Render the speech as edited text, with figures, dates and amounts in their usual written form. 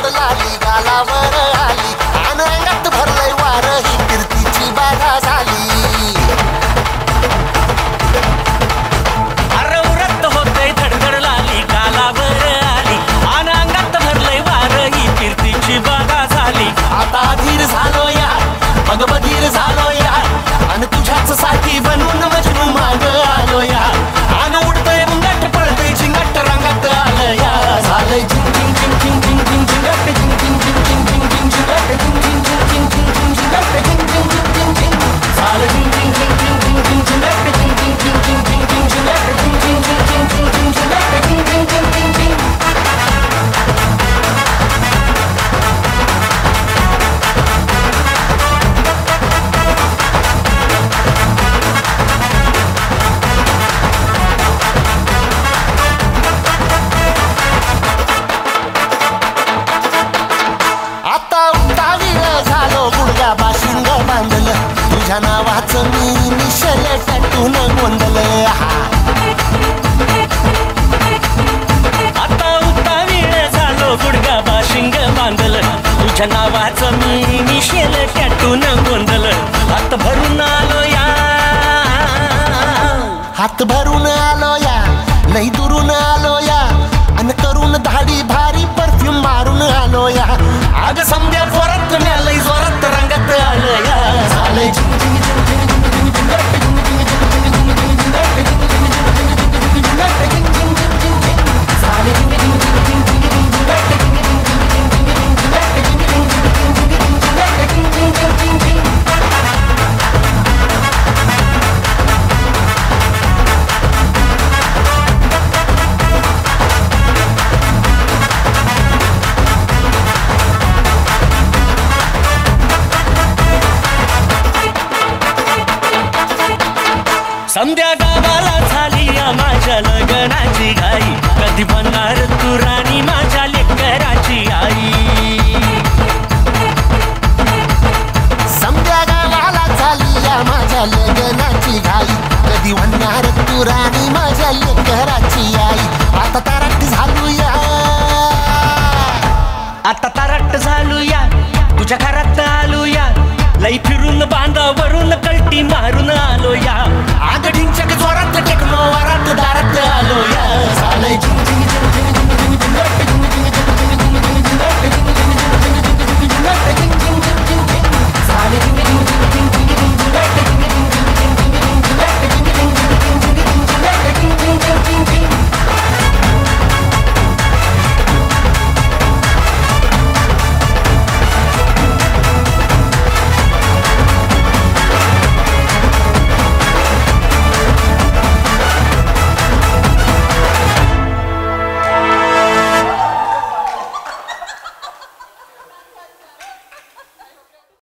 धडधड लाली गालावर आली आणि अंगात भरलंय वार ही कीर्तीची बाधा झाली अरे उरत होते धडधड लाली गालावर आली आणि अंगात भरलंय वार ही कीर्तीची बाधा झाली आता धीर झालो या मग बधीर झालो या आणि तुझ्याच साठी बनून मजनू माग आलो या आणि उडतोय मुंगट पळतोय झिंगट रंगात आलं या झालंय झिंग झिंग झिंग झिंग झिंग झिंग झिंगट झिंग झिंग झिंग झिंग झिंग झिंग झिंगट झिंग झिंग झिंग झिंग झिंग झिंग झिंगट झिंग झिंग झिंग झिंग झिंग झालं झिंग झिंग झिंग झिंग झिंग झिंग झिंगट झिंग झिंग झिंग झिंग झिंग झिंग झिंगट झिंग झिंग झिंग झिंग झिंग झिंग झिंगट झिंग झिंग झिंग झिंग झिंग बाशिंग बांधलं तुझ्या नावाचं मी निशल टॅटून गोंधलं आता उतावीळ झालो गुडगा बाशिंग बांधलं तुझ्या नावाचं मी निशल टॅटून गोंधलं हात भरून आलो या हात भरून आलो या लई दुरून आलो या अन करून धाडी भारी परफ्यूम मारून आलो या आग समजा जोरात लई जोरात रंगात आलं या झालंय झिंग झिंग झिंग झिंग झिंग झिंग झिंगट झिंग झिंग झिंग झिंग झिंग झिंगट झिंग झिंग झिंग झिंग झिंग झिंगट झिंग झिंग झिंग झिंग झिंग झालंय झिंग झिंग झिंग झिंग झिंग झिंगट झिंग झिंग झिंग झिंग झिंग झिंगट झिंग झिंग झिंग झिंग झिंग झिंगट झिंग झिंग झिंग झिंग संध्या गावाला झाली माझ्या लग्नाची घाई कधी बनणार तू राणी माझ्या लेकराची आई संध्या गावाला झाली माझ्या लग्नाची घाई कधी बनणार तू राणी माझ्या लेकराची आई आता तारट झालूया आता तारट झालूया तुझ्या घरात आलूया लई फिरून बांधावरून कल्टी मारून आलो या